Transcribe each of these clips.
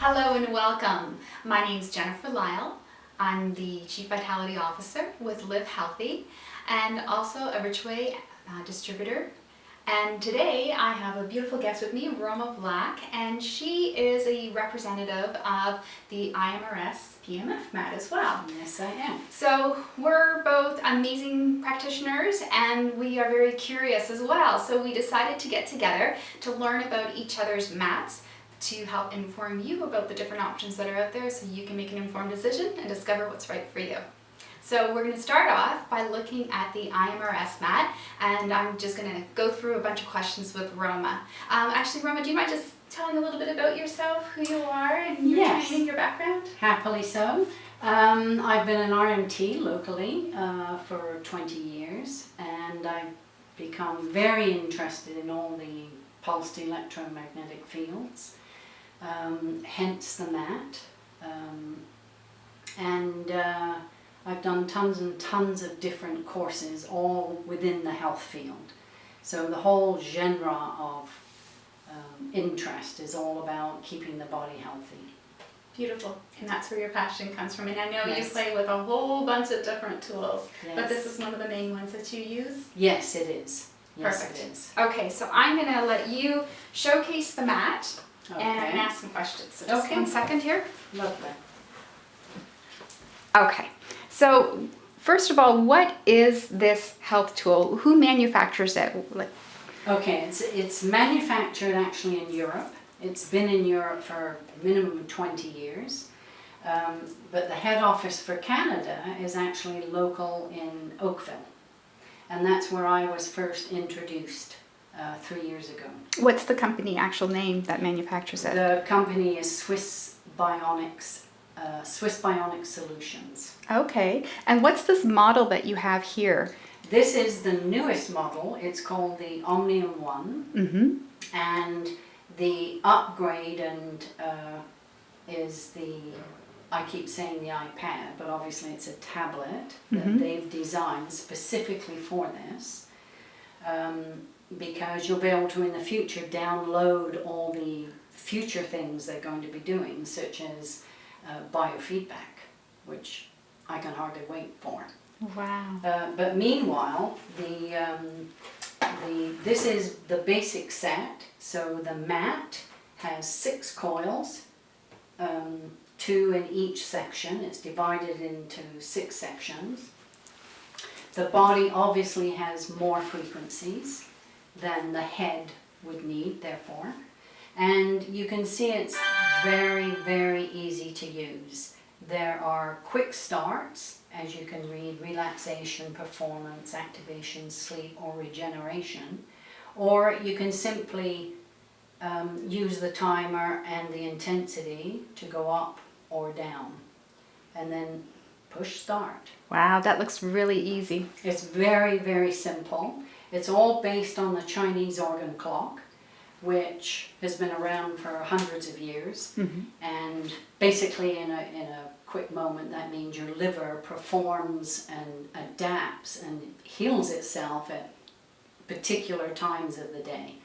Hello and welcome. My name is Jennifer Lyle. I'm the Chief Vitality Officer with Live Healthy and also a Richway distributor. And today I have a beautiful guest with me, Roma Black, and she is a representative of the iMRS PEMF mat as well. Yes, I am. So we're both amazing practitioners and we are very curious as well. So we decided to get together to learn about each other's mats to help inform you about the different options that are out there so you can make an informed decision and discover what's right for you. So we're going to start off by looking at the iMRS mat, and I'm just going to go through a bunch of questions with Roma. Actually, Roma, do you mind just telling a little bit about yourself, who you are, and your training, your background? Happily so. I've been an RMT locally for 20 years, and I've become very interested in all the pulsed electromagnetic fields, hence the mat. I've done tons and tons of different courses, all within the health field. So the whole genre of interest is all about keeping the body healthy. Beautiful. And that's where your passion comes from. And I know Yes. you play with a whole bunch of different tools, Yes. but this is one of the main ones that you use? Yes, it is. Yes, Perfect. it is. Okay, so I'm going to let you showcase the mat, and I'm going to ask some questions. So just Okay. 1 second here. Lovely. Okay, so first of all, what is this health tool? Who manufactures it? Okay, it's manufactured actually in Europe. It's been in Europe for a minimum of 20 years. But the head office for Canada is actually local in Oakville. And that's where I was first introduced 3 years ago. What's the company actual name that manufactures it? The company is Swiss Bionic Solutions. Okay, and what's this model that you have here? This is the newest model. It's called the Omnium One. Mm-hmm. And the upgrade is I keep saying the iPad, but obviously it's a tablet that they've designed specifically for this, because you'll be able to in the future download all the future things they're going to be doing, such as biofeedback, which I can hardly wait for. Wow. But meanwhile, this is the basic set. So the mat has 6 coils, 2 in each section. It's divided into 6 sections. The body obviously has more frequencies than the head would need, therefore. And you can see it's very, very easy to use. There are quick starts, as you can read, relaxation, performance, activation, sleep, or regeneration. Or you can simply use the timer and the intensity to go up or down, and then push start. Wow, that looks really easy. It's very, very simple. It's all based on the Chinese organ clock, which has been around for hundreds of years. And basically in a quick moment, that means your liver performs and adapts and heals itself at particular times of the day.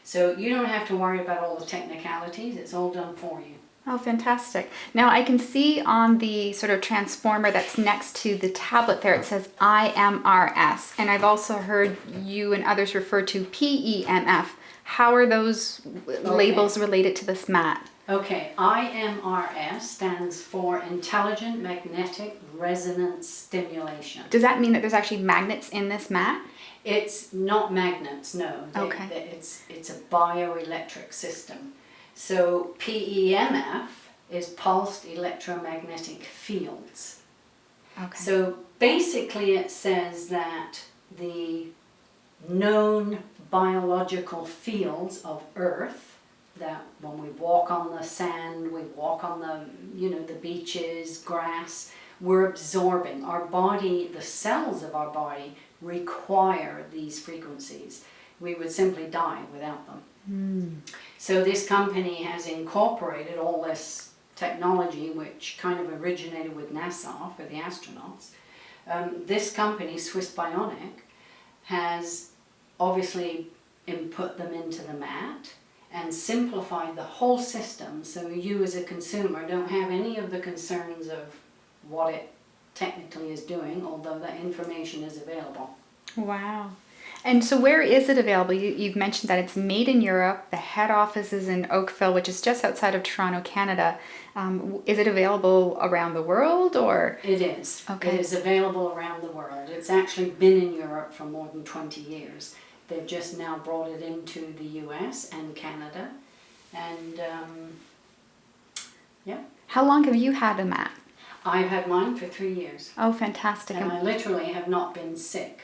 So you don't have to worry about all the technicalities. It's all done for you. Oh, fantastic. Now I can see on the sort of transformer that's next to the tablet there, it says iMRS. And I've also heard you and others refer to PEMF. How are those labels related to this mat? Okay, iMRS stands for Intelligent Magnetic Resonance Stimulation. Does that mean that there's actually magnets in this mat? It's not magnets, no. Okay. It's a bioelectric system. So PEMF is pulsed electromagnetic fields. Okay. So basically it says that the known biological fields of Earth, that when we walk on the sand, we walk on the beaches, grass, we're absorbing. Our body, the cells of our body require these frequencies. We would simply die without them. So this company has incorporated all this technology, which kind of originated with NASA for the astronauts. This company, Swiss Bionic, has obviously input them into the mat, and simplify the whole system so you as a consumer don't have any of the concerns of what it technically is doing, although that information is available. Wow. And so where is it available? You've mentioned that it's made in Europe. The head office is in Oakville, which is just outside of Toronto, Canada. Is it available around the world, or? It is. Okay. It is available around the world. It's actually been in Europe for more than 20 years. They've just now brought it into the US and Canada. And yeah. How long have you had a mat? I've had mine for 3 years. Oh, fantastic. And I literally have not been sick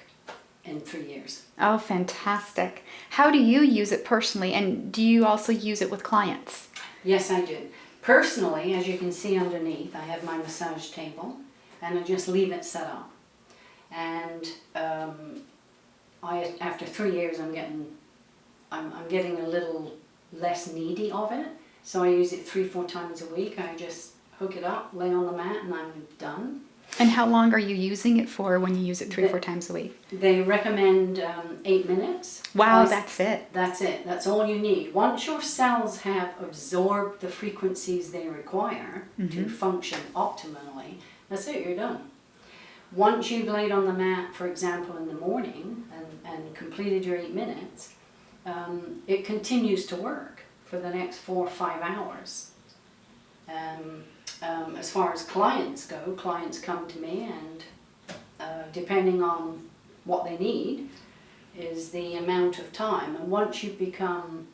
in 3 years. Oh, fantastic. How do you use it personally, and do you also use it with clients? Yes, I do. Personally, as you can see underneath, I have my massage table, and I just leave it set up. And after 3 years, I'm getting a little less needy of it. So I use it 3-4 times a week. I just hook it up, lay on the mat, and I'm done. And how long are you using it for when you use it 3-4 times a week? They recommend 8 minutes. Wow, that's it. That's it. That's all you need. Once your cells have absorbed the frequencies they require to function optimally, that's it, you're done. Once you've laid on the mat, for example, in the morning and completed your 8 minutes, it continues to work for the next 4 or 5 hours. As far as clients go, clients come to me, and depending on what they need is the amount of time. And once you become,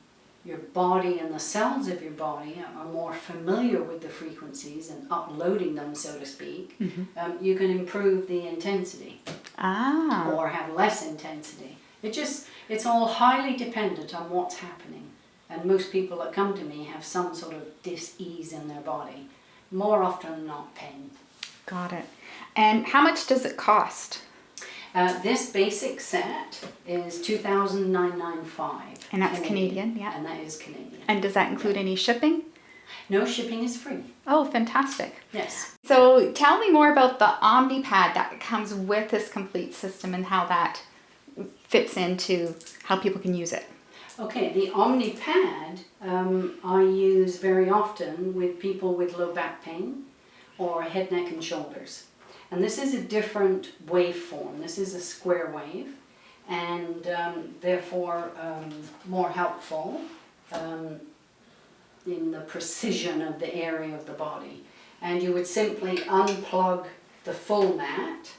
your body and the cells of your body are more familiar with the frequencies and uploading them, so to speak, you can improve the intensity or have less intensity. It's all highly dependent on what's happening. And most people that come to me have some sort of dis-ease in their body. More often than not, pain. Got it. And how much does it cost? This basic set is $2,995. And that's Canadian, yeah. And that is Canadian. And does that include any shipping? No, shipping is free. Oh, fantastic. Yes. So tell me more about the OmniPad that comes with this complete system and how that fits into how people can use it. Okay, the OmniPad I use very often with people with low back pain or head, neck and shoulders. And this is a different waveform. This is a square wave, and therefore more helpful in the precision of the area of the body. And you would simply unplug the full mat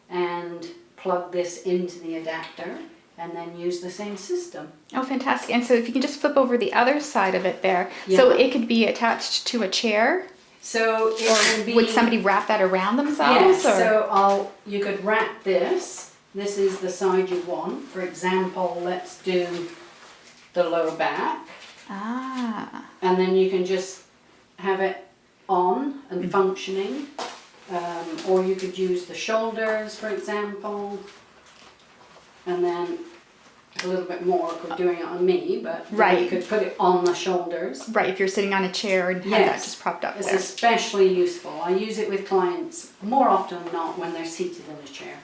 and plug this into the adapter, and then use the same system. Oh, fantastic. And so if you can just flip over the other side of it there. Yeah. So it could be attached to a chair? So it can be... Would somebody wrap that around themselves? Yes, or? so you could wrap this. This is the side you want. For example, let's do the low back. Ah. And then you can just have it on and functioning. Or you could use the shoulders, for example. And then a little bit more for doing it on me, but right. You could put it on the shoulders. Right, if you're sitting on a chair and have that just propped up It's there. especially useful. I use it with clients more often than not when they're seated in a chair.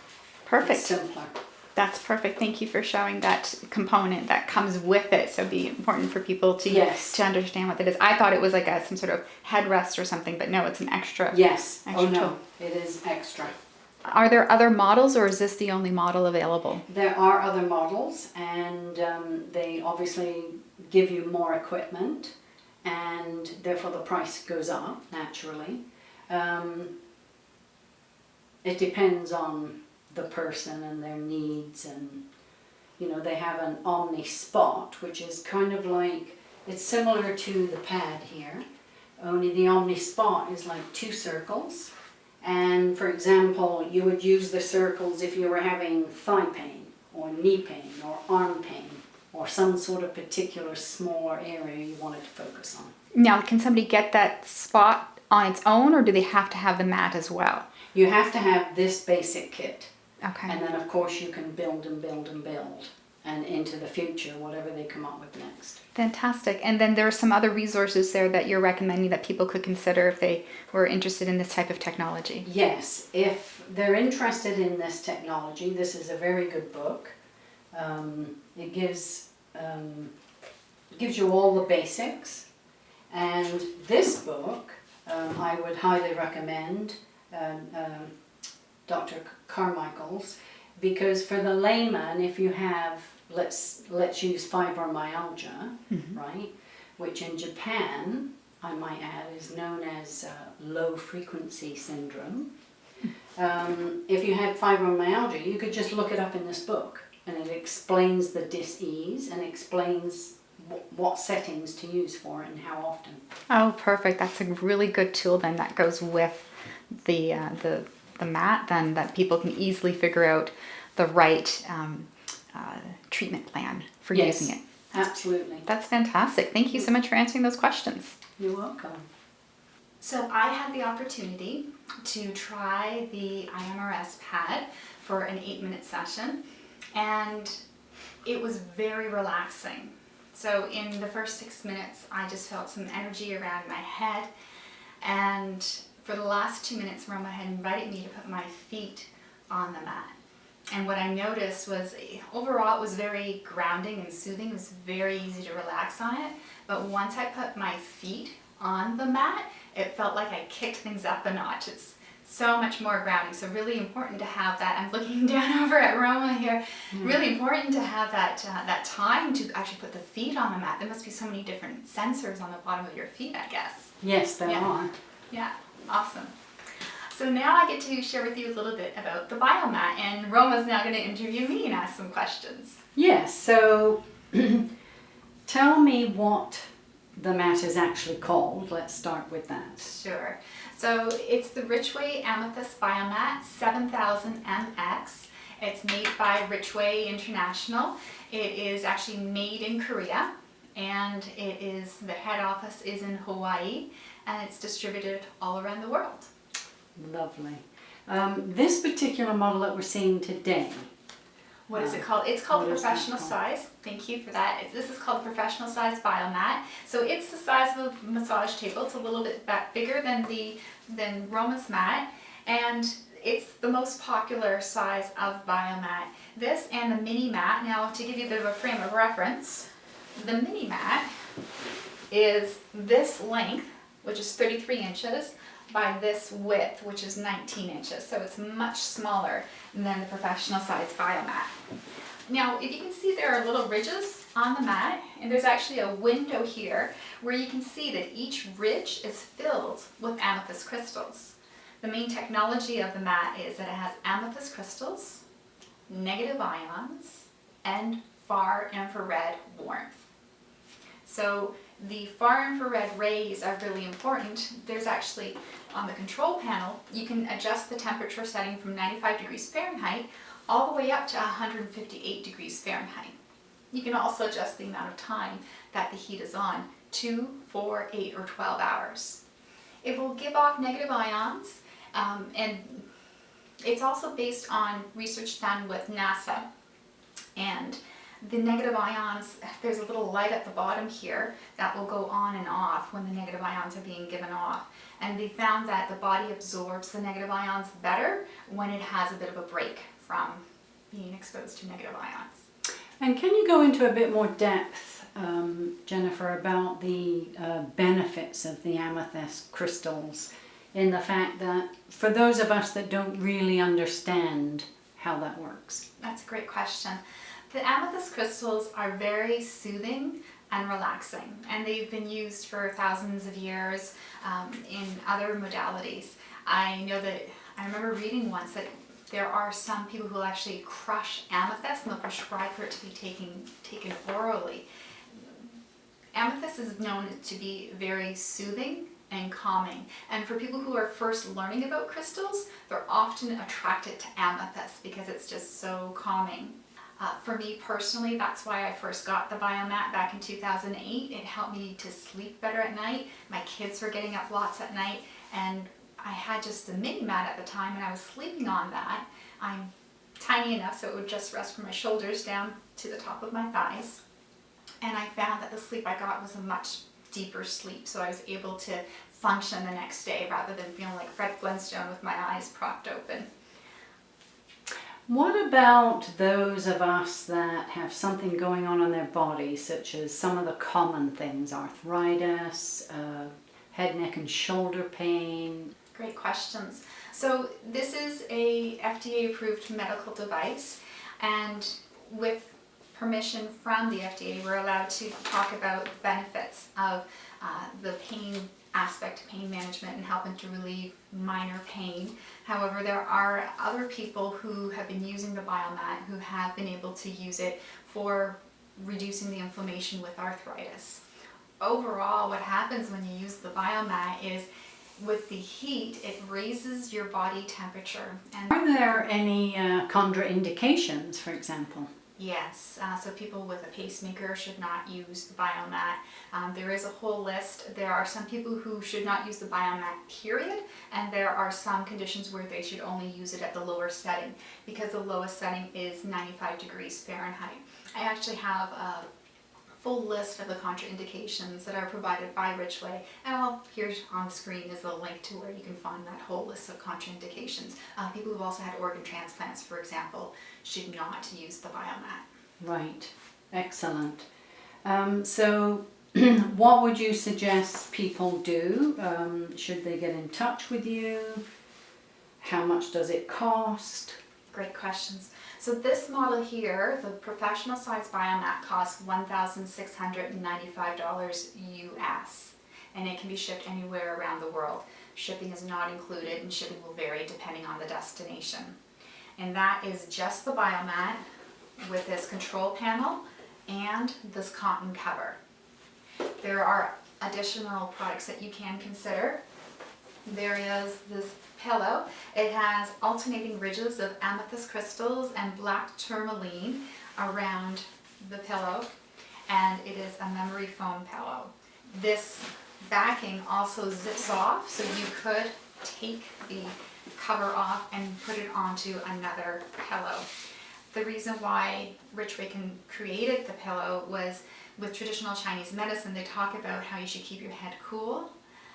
Perfect. It's simpler. That's perfect. Thank you for showing that component that comes with it. So it'd be important for people to to understand what that is. I thought it was like some sort of headrest or something, but no, it's an extra. Yes. Extra tool. No, it is extra. Are there other models, or is this the only model available? There are other models, and they obviously give you more equipment, and therefore the price goes up naturally. It depends on the person and their needs, and they have an Omni Spot, which is kind of like, it's similar to the pad here, only the Omni Spot is like 2 circles. And for example, you would use the circles if you were having thigh pain or knee pain or arm pain or some sort of particular smaller area you wanted to focus on. Now, can somebody get that spot on its own, or do they have to have the mat as well? You have to have this basic kit. Okay. And then of course you can build and build and build, and into the future, whatever they come up with next. Fantastic. And then there are some other resources there that you're recommending that people could consider if they were interested in this type of technology. Yes, if they're interested in this technology, this is a very good book. It gives gives you all the basics. And this book, I would highly recommend Dr. Carmichael's, because for the layman, if you have, let's use fibromyalgia, right, which in Japan, I might add, is known as low frequency syndrome. If you have fibromyalgia, you could just look it up in this book, and it explains the dis-ease and explains what settings to use for it and how often. Oh, perfect. That's a really good tool then that goes with the mat then, that people can easily figure out the right treatment plan for using it. Absolutely. That's fantastic. Thank you so much for answering those questions. You're welcome. So I had the opportunity to try the iMRS pad for an 8-minute session, and it was very relaxing. So in the first 6 minutes, I just felt some energy around my head, and for the last 2 minutes, Roma had invited me to put my feet on the mat. And what I noticed was, overall, it was very grounding and soothing. It was very easy to relax on it. But once I put my feet on the mat, it felt like I kicked things up a notch. It's so much more grounding. So really important to have that. I'm looking down over at Roma here. Really important to have that time to actually put the feet on the mat. There must be so many different sensors on the bottom of your feet, I guess. Yes, there are. Yeah, awesome. So now I get to share with you a little bit about the BioMat, and Roma's now going to interview me and ask some questions. Yes, so tell me what the mat is actually called. Let's start with that. Sure. So it's the Richway Amethyst BioMat 7000 MX. It's made by Richway International. It is actually made in Korea, and the head office is in Hawaii, and it's distributed all around the world. Lovely. This particular model that we're seeing today. What is it called? It's called the What is that professional called? size. Thank you for that. This is called the professional size BioMat. So it's the size of a massage table. It's a little bit bigger than Roma's mat, and it's the most popular size of BioMat. This and the mini mat. Now, to give you a bit of a frame of reference, the mini mat is this length, which is 33 inches, by this width, which is 19 inches. So it's much smaller than the professional size BioMat. Now, if you can see, there are little ridges on the mat, and there's actually a window here where you can see that each ridge is filled with amethyst crystals. The main technology of the mat is that it has amethyst crystals, negative ions, and far infrared warmth. So the far infrared rays are really important. There's actually, on the control panel, you can adjust the temperature setting from 95 degrees Fahrenheit all the way up to 158 degrees Fahrenheit. You can also adjust the amount of time that the heat is on, 2, 4, 8, or 12 hours. It will give off negative ions, and it's also based on research done with NASA. And the negative ions, there's a little light at the bottom here that will go on and off when the negative ions are being given off. And they found that the body absorbs the negative ions better when it has a bit of a break from being exposed to negative ions. And can you go into a bit more depth, Jennifer, about the benefits of the amethyst crystals, in the fact that for those of us that don't really understand how that works? That's a great question. The amethyst crystals are very soothing and relaxing, and they've been used for thousands of years in other modalities. I remember reading once that there are some people who will actually crush amethyst, and they'll prescribe for it to be taken orally. Amethyst is known to be very soothing and calming, and for people who are first learning about crystals, they're often attracted to amethyst because it's just so calming. For me personally, that's why I first got the BioMat back in 2008. It helped me to sleep better at night. My kids were getting up lots at night, and I had just a mini mat at the time, and I was sleeping on that. I'm tiny enough so it would just rest from my shoulders down to the top of my thighs. And I found that the sleep I got was a much deeper sleep, so I was able to function the next day rather than feeling like Fred Flintstone with my eyes propped open. What about those of us that have something going on in their body, such as some of the common things, arthritis, head, neck and shoulder pain? Great questions. So this is a FDA approved medical device, and with permission from the FDA, we're allowed to talk about the benefits of the pain aspect, pain management, and helping to relieve minor pain. However, there are other people who have been using the BioMat who have been able to use it for reducing the inflammation with arthritis. Overall, what happens when you use the BioMat is with the heat, it raises your body temperature. And Are there any contraindications, for example? yes, so people with a pacemaker should not use the BioMat. There is a whole list. There are some people who should not use the BioMat, period, and there are some conditions where they should only use it at the lower setting, because the lowest setting is 95 degrees Fahrenheit. I actually have a full list of the contraindications that are provided by Richway, and here on the screen is the link to where you can find that whole list of contraindications. People who've also had organ transplants, for example, should not use the BioMat. Right, excellent. So what would you suggest people do? Should they get in touch with you? How much does it cost? Great questions. So this model here, the professional size BioMat, costs $1,695 US, and it can be shipped anywhere around the world. Shipping is not included, and shipping will vary depending on the destination. And that is just the BioMat with this control panel and this cotton cover. There are additional products that you can consider. There is this pillow. It has alternating ridges of amethyst crystals and black tourmaline around the pillow, and it is a memory foam pillow. This backing also zips off, so you could take the cover off and put it onto another pillow. The reason why Richway created the pillow was with traditional Chinese medicine, they talk about how you should keep your head cool.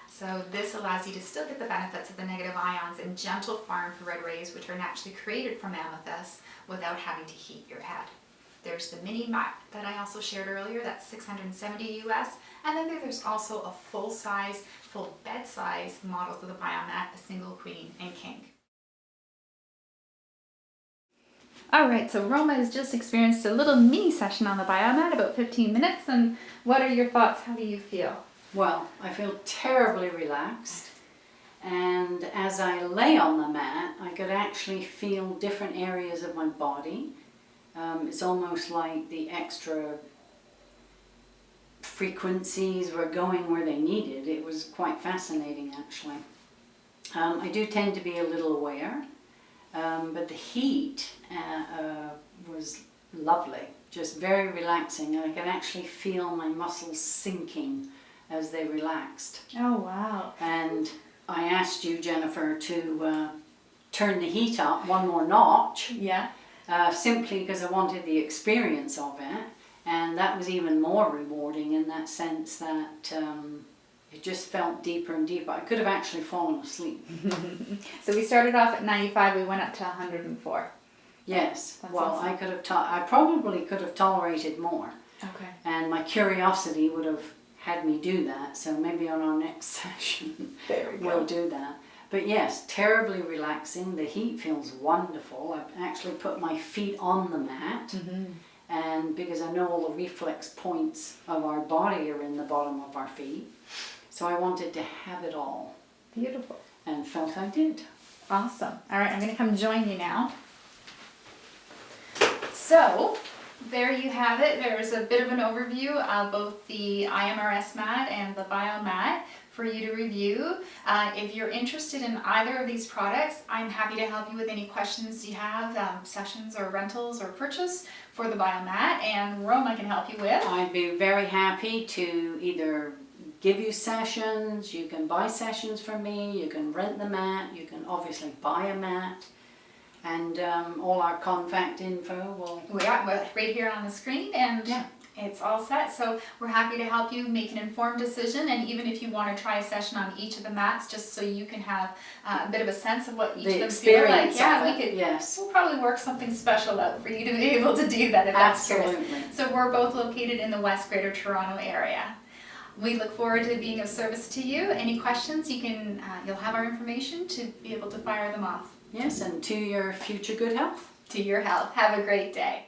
So this allows you to still get the benefits of the negative ions and gentle far infrared rays, which are naturally created from amethyst, without having to heat your head. There's the mini mat that I also shared earlier, that's $670 US. And then there's also a full bed size models of the BioMat, a single, queen, and king. All right, so Roma has just experienced a little mini session on the BioMat, about 15 minutes. And what are your thoughts? How do you feel? Well, I feel terribly relaxed, and as I lay on the mat, I could actually feel different areas of my body. It's almost like the extra frequencies were going where they needed. It was quite fascinating, actually. I do tend to be a little aware, but the heat was lovely, just very relaxing. I can actually feel my muscles sinking as they relaxed. Oh, wow. And I asked you, Jennifer, to turn the heat up one more notch. Yeah. Simply because I wanted the experience of it. And that was even more rewarding in that sense that it just felt deeper and deeper. I could have actually fallen asleep. So we started off at 95, we went up to 104. Yes. That's well, awesome. I probably could have tolerated more. Okay. And my curiosity would have had me do that, so maybe on our next session There we go. we'll do that. But yes, terribly relaxing. The heat feels wonderful. I've actually put my feet on the mat, and because I know all the reflex points of our body are in the bottom of our feet, so I wanted to have it all. Beautiful. And felt I did. Awesome. All right, I'm going to come join you now. So, there you have it. There's a bit of an overview of both the iMRS mat and the BioMat for you to review. If you're interested in either of these products, I'm happy to help you with any questions you have, sessions or rentals or purchase for the BioMat, and Rome I can help you with. I'd be very happy to either give you sessions, you can buy sessions from me, you can rent the mat, you can obviously buy a mat. And all our contact info will... We are right here on the screen, and Yeah. It's all set, so we're happy to help you make an informed decision, and even if you want to try a session on each of the mats, just so you can have a bit of a sense of what each of them feel like. Yes. We'll probably work something special out for you to be able to do that if that's curious. Absolutely. So we're both located in the West Greater Toronto area. We look forward to being of service to you. Any questions, you can, you'll have our information to be able to fire them off. Yes, and to your future good health. To your health. Have a great day.